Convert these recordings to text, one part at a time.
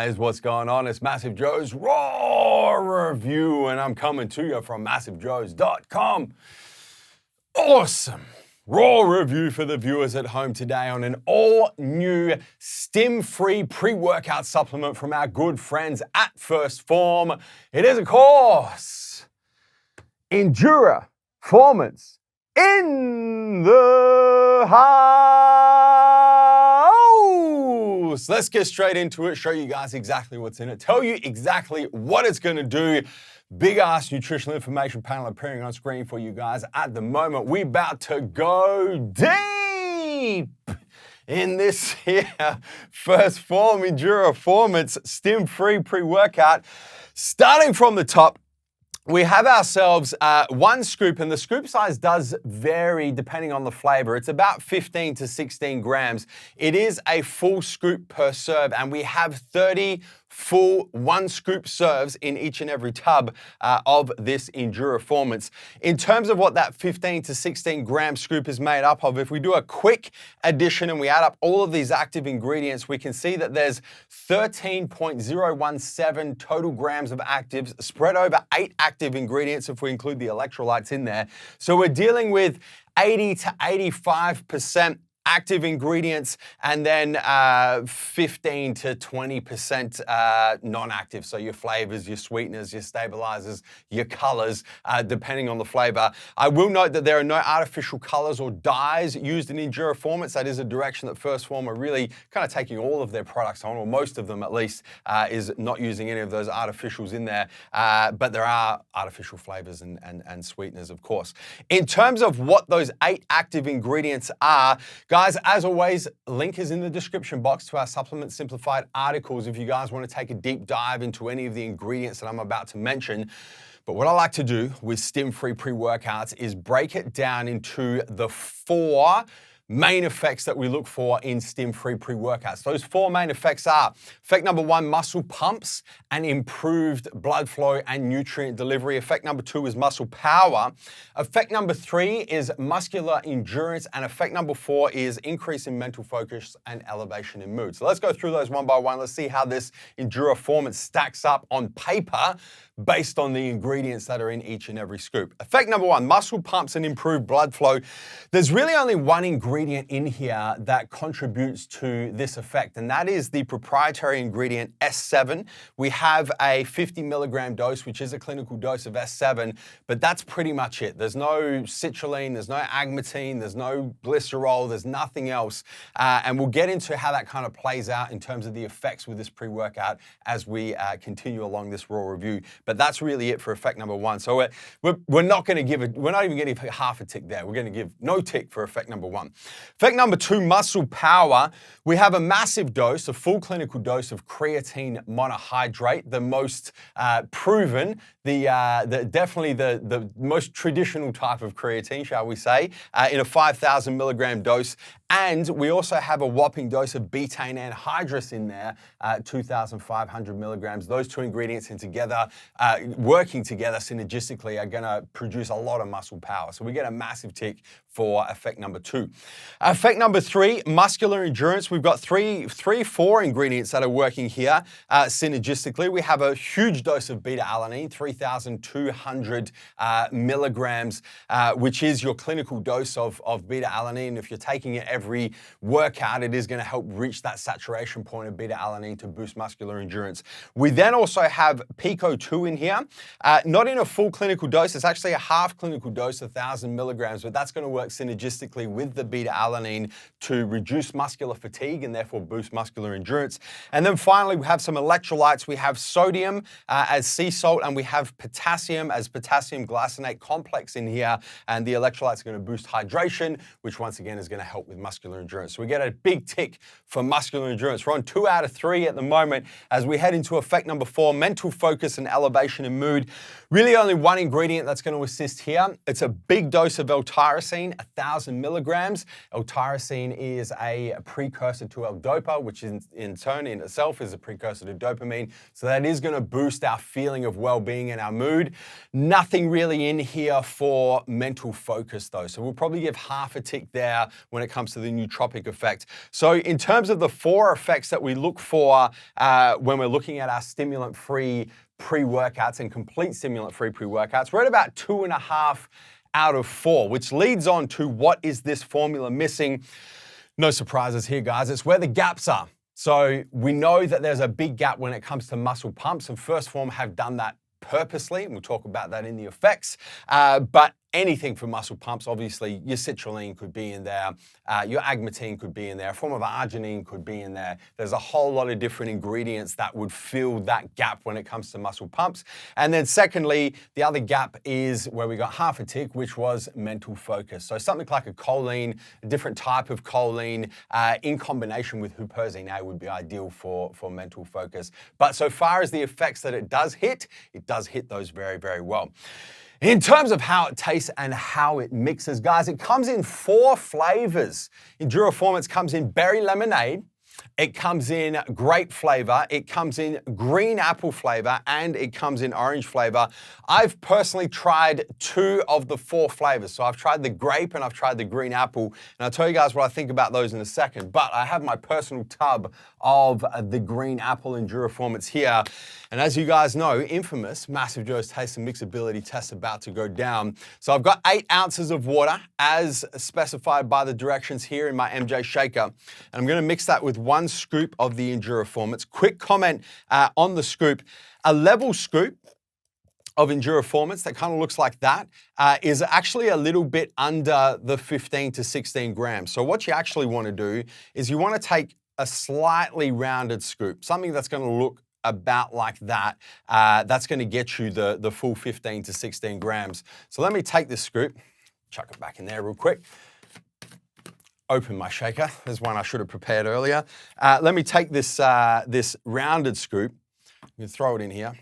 guys, what's going on? It's MassiveJoes Raw Review, and I'm coming to you from MassiveJoes.com. Awesome Raw review for the viewers at home today on an all-new stim-free pre-workout supplement from our good friends at Phorm. It is, of course, Endura-Formance in the house. Let's get straight into it, show you guys exactly what's in it, tell you exactly what it's going to do. Big ass nutritional information panel appearing on screen for you guys at the moment. We're about to go deep in this here first Phorm Endura-Formance stim-free pre-workout. Starting from the top, we have ourselves one scoop, and the scoop size does vary depending on the flavor. It's about 15 to 16 grams. It is a full scoop per serve, and we have 30 full one scoop serves in each and every tub of this Endura-Formance. In terms of what that 15 to 16 gram scoop is made up of, if we do a quick addition and we add up all of these active ingredients, we can see that there's 13.017 total grams of actives spread over 8 active ingredients if we include the electrolytes in there. So we're dealing with 80 to 85% active ingredients, and then 15 to 20% non-active. So your flavors, your sweeteners, your stabilizers, your colors, depending on the flavor. I will note that there are no artificial colors or dyes used in Endura-Formance. That is a direction that Phorm are really kind of taking all of their products on, or most of them at least, is not using any of those artificials in there. But there are artificial flavors and sweeteners, of course. In terms of what those 8 active ingredients are, guys, as always, link is in the description box to our Supplement Simplified articles if you guys want to take a deep dive into any of the ingredients that I'm about to mention. But what I like to do with stim-free pre-workouts is break it down into the 4 main effects that we look for in stim-free pre-workouts. Those 4 main effects are: effect number 1, muscle pumps and improved blood flow and nutrient delivery. Effect number 2 is muscle power. Effect number 3 is muscular endurance. And effect number 4 is increase in mental focus and elevation in mood. So let's go through those one by one. Let's see how this Endura-Formance stacks up on paper based on the ingredients that are in each and every scoop. Effect number 1, muscle pumps and improved blood flow. There's really only one ingredient in here that contributes to this effect, and that is the proprietary ingredient S7. We have a 50 milligram dose, which is a clinical dose of S7, but that's pretty much it. There's no citrulline, there's no agmatine, there's no glycerol, there's nothing else. And we'll get into how that kind of plays out in terms of the effects with this pre-workout as we continue along this raw review. But that's really it for effect number 1. So we're not going to give it, we're not even getting half a tick there. We're going to give no tick for effect number 1. Effect number 2, muscle power. We have a massive dose, a full clinical dose of creatine monohydrate, the most proven, definitely the most traditional type of creatine, shall we say, in a 5,000 milligram dose. And we also have a whopping dose of betaine anhydrous in there, 2,500 milligrams. Those 2 ingredients working together synergistically are going to produce a lot of muscle power. So we get a massive tick for effect number 2. Effect number 3, muscular endurance. We've got 4 ingredients that are working here synergistically. We have a huge dose of beta-alanine, 3,200 milligrams, which is your clinical dose of beta-alanine. If you're taking it every workout, it is going to help reach that saturation point of beta-alanine to boost muscular endurance. We then also have Pico 2 in here, not in a full clinical dose. It's actually a half clinical dose, 1,000 milligrams, but that's going to work synergistically with the beta-alanine to reduce muscular fatigue and therefore boost muscular endurance. And then finally, we have some electrolytes. We have sodium as sea salt, and we have potassium as potassium glycinate complex in here. And the electrolytes are going to boost hydration, which once again is going to help with muscular endurance. So we get a big tick for muscular endurance. We're on 2 out of 3 at the moment as we head into effect number 4, mental focus and elevation in mood. Really only one ingredient that's going to assist here. It's a big dose of L-tyrosine, 1,000 milligrams. L-tyrosine is a precursor to L-dopa, which in turn in itself is a precursor to dopamine. So that is going to boost our feeling of well-being and our mood. Nothing really in here for mental focus though. So we'll probably give half a tick there when it comes to the nootropic effect. So in terms of the 4 effects that we look for when we're looking at our stimulant-free pre-workouts and complete stimulant-free pre-workouts, we're at about 2.5 out of 4, which leads on to what is this formula missing? No surprises here, guys. It's where the gaps are. So we know that there's a big gap when it comes to muscle pumps, and First Phorm have done that purposely, and we'll talk about that in the effects. But anything for muscle pumps, obviously, your citrulline could be in there, your agmatine could be in there, a form of arginine could be in there. There's a whole lot of different ingredients that would fill that gap when it comes to muscle pumps. And then secondly, the other gap is where we got half a tick, which was mental focus. So something like a choline, a different type of choline, in combination with huperzine A would be ideal for mental focus. But so far as the effects that it does hit those very, very well. In terms of how it tastes and how it mixes, guys, it comes in 4 flavors. Endura-Formance comes in berry lemonade, it comes in grape flavor, it comes in green apple flavor, and it comes in orange flavor. I've personally tried 2 of the 4 flavors. So I've tried the grape and I've tried the green apple. And I'll tell you guys what I think about those in a second. But I have my personal tub of the green apple Endura-Formance here. And as you guys know, infamous MassiveJoes taste and mixability test about to go down. So I've got 8 ounces of water as specified by the directions here in my MJ shaker. And I'm going to mix that with 1 scoop of the Endura-Formance. Quick comment on the scoop. A level scoop of Endura-Formance that kind of looks like that is actually a little bit under the 15 to 16 grams. So what you actually want to do is you want to take a slightly rounded scoop, something that's going to look about like that. That's going to get you the full 15 to 16 grams. So let me take this scoop, chuck it back in there real quick. Open my shaker. There's one I should have prepared earlier. Let me take this, this rounded scoop and throw it in here.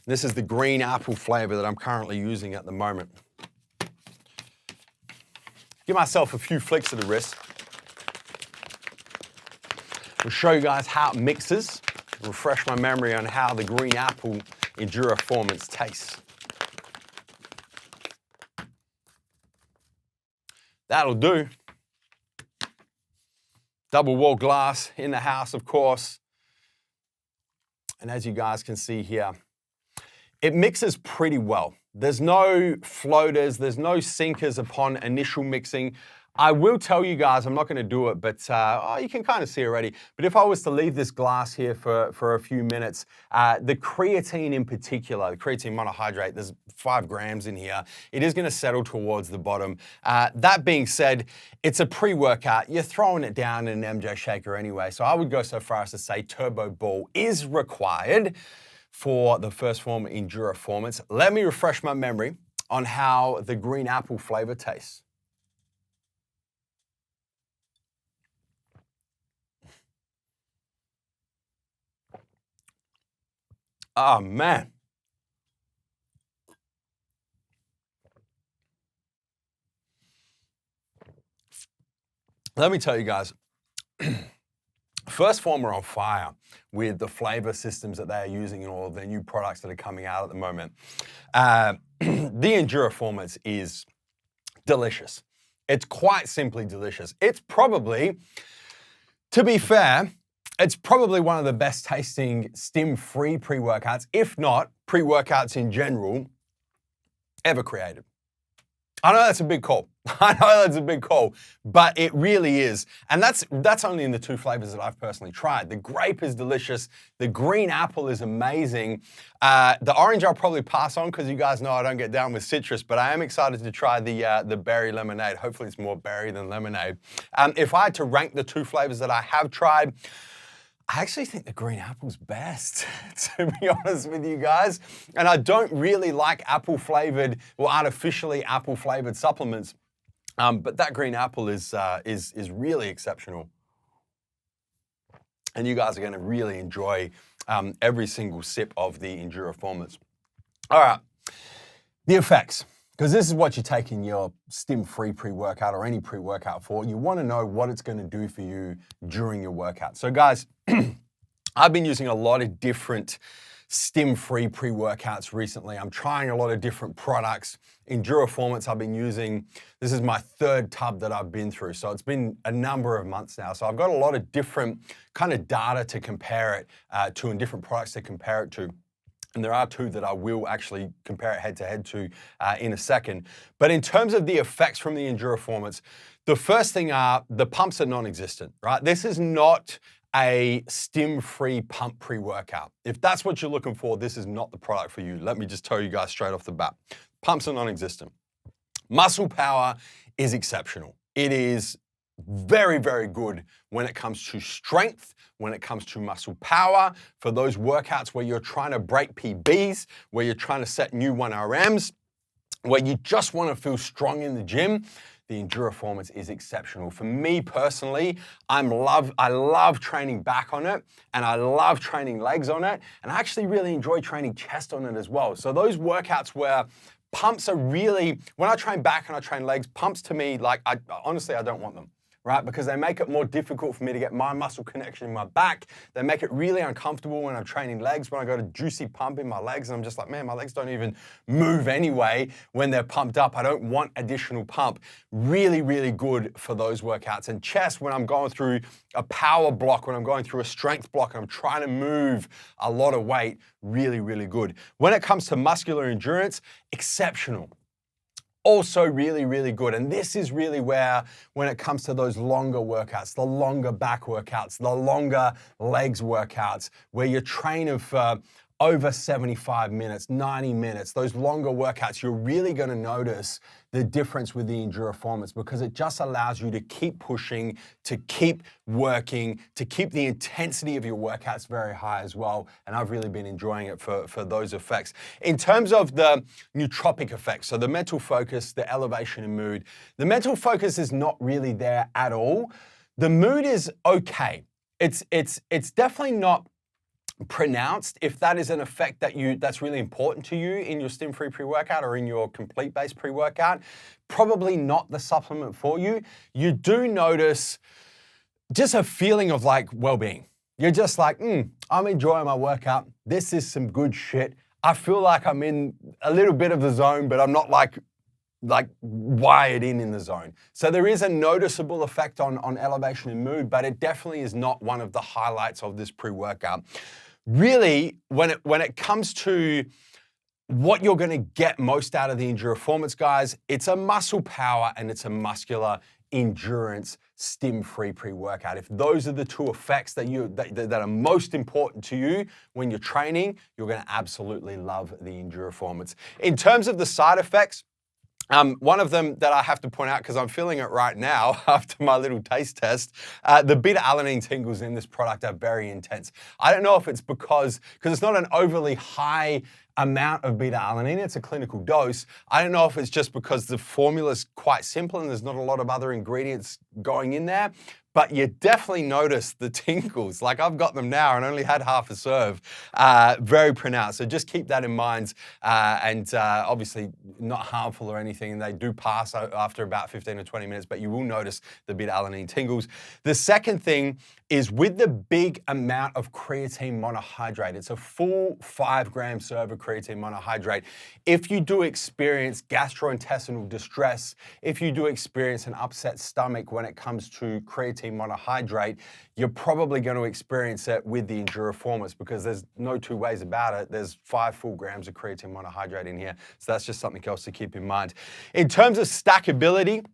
This is the green apple flavor that I'm currently using at the moment. Give myself a few flicks of the wrist. We'll show you guys how it mixes, refresh my memory on how the green apple Endura-Formance tastes. That'll do. Double wall glass in the house, of course. And as you guys can see here, it mixes pretty well. There's no floaters, there's no sinkers upon initial mixing. I will tell you guys, I'm not going to do it, but you can kind of see already. But if I was to leave this glass here for a few minutes, the creatine in particular, the creatine monohydrate, there's 5 grams in here. It is going to settle towards the bottom. That being said, it's a pre-workout. You're throwing it down in an MJ shaker anyway. So I would go so far as to say turbo ball is required for the First Phorm Endura-Formance. Let me refresh my memory on how the green apple flavor tastes. Oh, man. Let me tell you guys, First Phorm are on fire with the flavor systems that they are using in all of their new products that are coming out at the moment. The Endura-Formance is delicious. It's quite simply delicious. It's probably, to be fair, it's probably one of the best tasting stim-free pre-workouts, if not pre-workouts in general, ever created. I know that's a big call. I know that's a big call, but it really is. And that's only in the 2 flavors that I've personally tried. The grape is delicious. The green apple is amazing. The orange I'll probably pass on because you guys know I don't get down with citrus, but I am excited to try the berry lemonade. Hopefully it's more berry than lemonade. If I had to rank the 2 flavors that I have tried, I actually think the green apple's best, to be honest with you guys. And I don't really like apple-flavored or artificially apple-flavored supplements, but that green apple is really exceptional. And you guys are going to really enjoy every single sip of the Endura-Formance. All right, the effects. because this is what you're taking your stim-free pre-workout or any pre-workout for. You want to know what it's going to do for you during your workout. So guys, I've been using a lot of different stim-free pre-workouts recently. I'm trying a lot of different products. Endura-Formance I've been using. This is my third tub that I've been through. So it's been a number of months now. So I've got a lot of different kind of data to compare it to and different products to compare it to. And there are two that I will actually compare it head to head to in a second. But in terms of the effects from the Endura-Formance, the first thing are the pumps are non-existent, right? This is not a stim-free pump pre-workout. If that's what you're looking for, this is not the product for you. Let me just tell you guys straight off the bat. Pumps are non-existent. Muscle power is exceptional. It is very, very good when it comes to strength, when it comes to muscle power, for those workouts where you're trying to break PBs, where you're trying to set new 1RMs, where you just want to feel strong in the gym. The Endura-Formance is exceptional. For me personally, I love training back on it, and I love training legs on it, and I actually really enjoy training chest on it as well. So those workouts where pumps are really, when I train back and I train legs, pumps to me, like, honestly, I don't want them, right? Because they make it more difficult for me to get my muscle connection in my back. They make it really uncomfortable when I'm training legs, when I got a juicy pump in my legs, and I'm just like, man, my legs don't even move anyway when they're pumped up. I don't want additional pump. Really, really good for those workouts. And chest, when I'm going through a power block, when I'm going through a strength block, and I'm trying to move a lot of weight, really, really good. When it comes to muscular endurance, exceptional. Also really, really good. And this is really where, when it comes to those longer workouts, the longer back workouts, the longer legs workouts, where you're training for over 75 minutes, 90 minutes, those longer workouts, you're really going to notice the difference with the Endura-Formance, because it just allows you to keep pushing, to keep working, to keep the intensity of your workouts very high as well. And I've really been enjoying it for those effects. In terms of the nootropic effects, so the mental focus, the elevation in mood, the mental focus is not really there at all. The mood is okay. It's definitely not pronounced. If that is an effect that's really important to you in your stim-free pre-workout or in your complete-based pre-workout, probably not the supplement for you. You do notice just a feeling of like well-being. You're just like, I'm enjoying my workout. This is some good shit. I feel like I'm in a little bit of the zone, but I'm not like wired in the zone. So there is a noticeable effect on elevation and mood, but it definitely is not one of the highlights of this pre-workout. Really, when it comes to what you're going to get most out of the Endura-Formance, guys, it's a muscle power and it's a muscular endurance stim-free pre-workout. If those are the two effects that are most important to you when you're training, you're going to absolutely love the Endura-Formance. In terms of the side effects, one of them that I have to point out, because I'm feeling it right now after my little taste test, the beta-alanine tingles in this product are very intense. I don't know if it's because it's not an overly high amount of beta-alanine, it's a clinical dose. I don't know if it's just because the formula is quite simple and there's not a lot of other ingredients going in there, but you definitely notice the tingles. Like, I've got them now and only had half a serve. Very pronounced. So just keep that in mind. And obviously not harmful or anything. And they do pass after about 15 or 20 minutes, but you will notice the beta-alanine tingles. The second thing is with the big amount of creatine monohydrate. It's a full 5-gram serve of creatine monohydrate. If you do experience gastrointestinal distress, if you do experience an upset stomach when it comes to creatine monohydrate, you're probably going to experience it with the Endura-Formance, because there's no two ways about it. There's 5 full grams of creatine monohydrate in here. So that's just something else to keep in mind. In terms of stackability,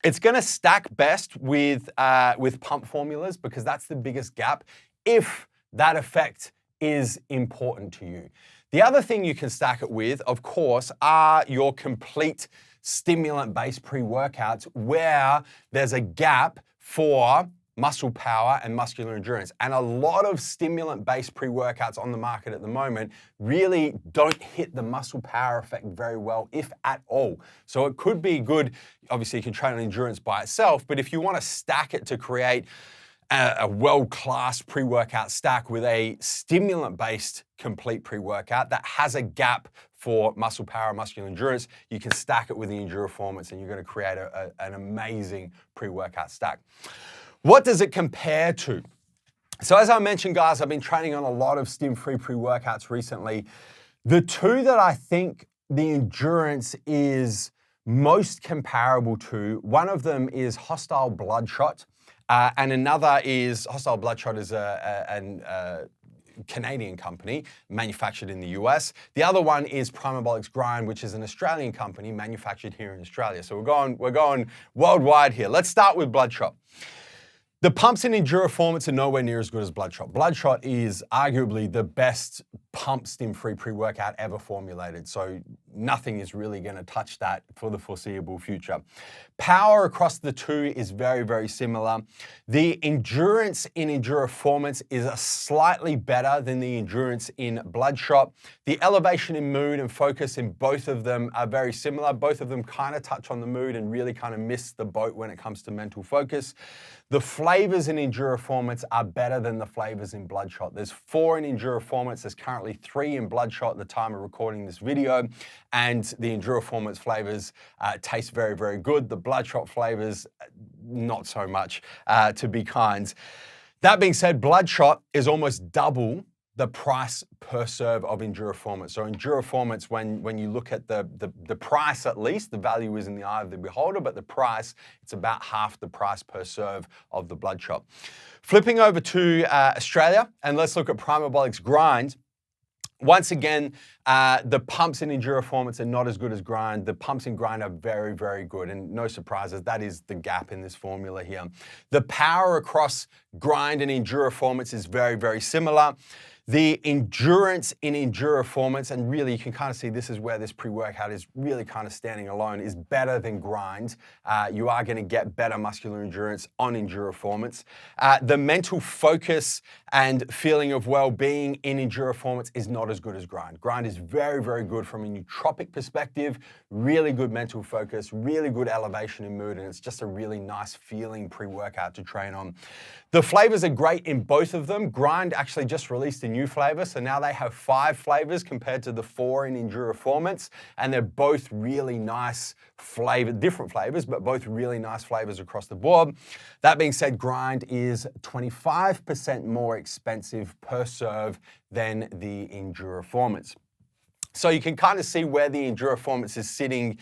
it's going to stack best with pump formulas, because that's the biggest gap if that effect is important to you. The other thing you can stack it with, of course, are your complete stimulant-based pre-workouts, where there's a gap for muscle power and muscular endurance. And a lot of stimulant-based pre-workouts on the market at the moment really don't hit the muscle power effect very well, if at all. So it could be good. Obviously, you can train on endurance by itself, but if you want to stack it to create a world-class pre-workout stack with a stimulant-based complete pre-workout that has a gap for muscle power, muscular endurance. You can stack it with the Endura-Formance and you're going to create an amazing pre-workout stack. What does it compare to? So as I mentioned, guys, I've been training on a lot of stim-free pre-workouts recently. The two that I think the endurance is most comparable to, one of them is Hostile Bloodshot, and another is, Hostile Bloodshot is a Canadian company manufactured in the US. The other one is Primabolic's Grind, which is an Australian company manufactured here in Australia. So we're going worldwide here. Let's start with Bloodshot. The pumps in Endura-Formance are nowhere near as good as Bloodshot. Bloodshot is arguably the best pump stim-free pre-workout ever formulated, so nothing is really going to touch that for the foreseeable future. Power across the two is very, very similar. The endurance in Endura-Formance is slightly better than the endurance in Bloodshot. The elevation in mood and focus in both of them are very similar. Both of them kind of touch on the mood and really kind of miss the boat when it comes to mental focus. The flavors in Endura-Formance are better than the flavors in Bloodshot. There's 4 in Endura-Formance. There's currently 3 in Bloodshot at the time of recording this video. And the Endura-Formance flavors taste very, very good. The Bloodshot flavors, not so much, to be kind. That being said, Bloodshot is almost double the price per serve of Endura-Formance. So Endura-Formance, when you look at the price, at least, the value is in the eye of the beholder, but the price, it's about half the price per serve of the Bloodshot. Flipping over to Australia, and let's look at Primabolic's Grind. Once again, the pumps in Endura-Formance are not as good as Grind. The pumps in Grind are very, very good, and no surprises, that is the gap in this formula here. The power across Grind and Endura-Formance is very, very similar. The endurance in Endura-Formance, and really you can kind of see this is where this pre-workout is really kind of standing alone, is better than Grind. You are going to get better muscular endurance on Endura-Formance. The mental focus and feeling of well-being in Endura-Formance is not as good as Grind. Grind is very, very good from a nootropic perspective, really good mental focus, really good elevation in mood, and it's just a really nice feeling pre-workout to train on. The flavors are great in both of them. Grind actually just released a new flavor, so now they have 5 flavors compared to the 4 in Endura-Formance, and they're both really nice flavor, different flavors, but both really nice flavors across the board. That being said, Grind is 25% more expensive per serve than the Endura-Formance. So you can kind of see where the Endura-Formance is sitting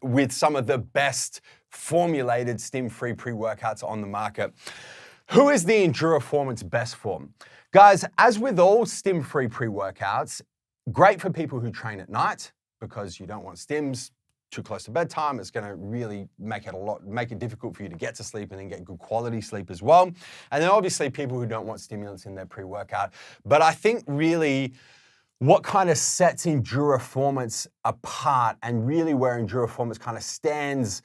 with some of the best formulated stim-free pre-workouts on the market. Who is the Endura-Formance best for? Guys, as with all stim-free pre-workouts, great for people who train at night because you don't want stims too close to bedtime. It's going to really make it difficult for you to get to sleep and then get good quality sleep as well. And then obviously people who don't want stimulants in their pre-workout. But I think really what kind of sets Endura-Formance apart and really where Endura-Formance kind of stands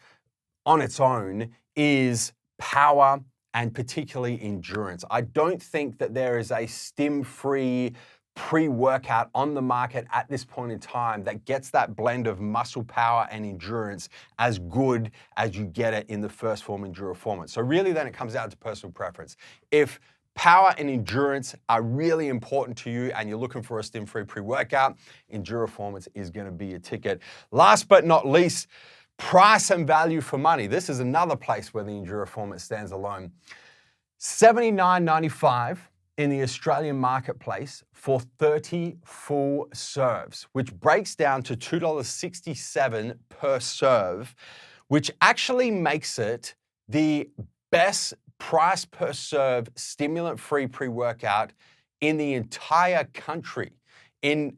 on its own is power and particularly endurance. I don't think that there is a stim-free pre-workout on the market at this point in time that gets that blend of muscle power and endurance as good as you get it in the first Phorm Endura-Formance. So really then it comes down to personal preference. If power and endurance are really important to you and you're looking for a stim-free pre-workout, Endura-Formance is going to be a ticket. Last but not least, price and value for money. This is another place where the Endura-Formance stands alone. $79.95 in the Australian marketplace for 30 full serves, which breaks down to $2.67 per serve, which actually makes it the best price per serve stimulant-free pre-workout in the entire country. In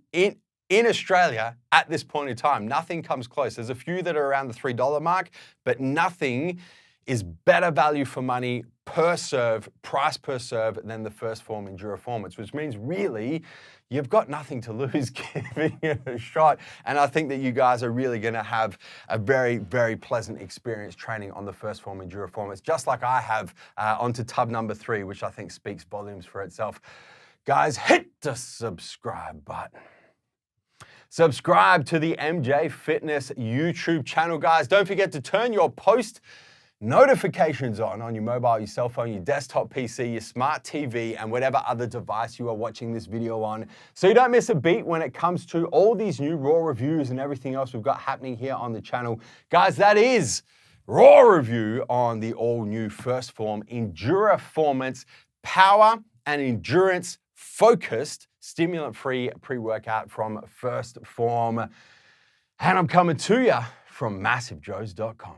Australia, at this point in time, nothing comes close. There's a few that are around the $3 mark, but nothing is better value for money per serve, price per serve, than the first Phorm Endura-Formance, which means really you've got nothing to lose giving it a shot. And I think that you guys are really going to have a very, very pleasant experience training on the first Phorm Endura-Formance, just like I have onto tub number 3, which I think speaks volumes for itself. Guys, hit the subscribe button. Subscribe to the MJ Fitness YouTube channel, guys. Don't forget to turn your post notifications on your mobile, your cell phone, your desktop PC, your smart TV, and whatever other device you are watching this video on, so you don't miss a beat when it comes to all these new raw reviews and everything else we've got happening here on the channel. Guys, that is raw review on the all-new Phorm Endura-Formance power and endurance focused stimulant-free pre-workout from Phorm. And I'm coming to you from MassiveJoes.com.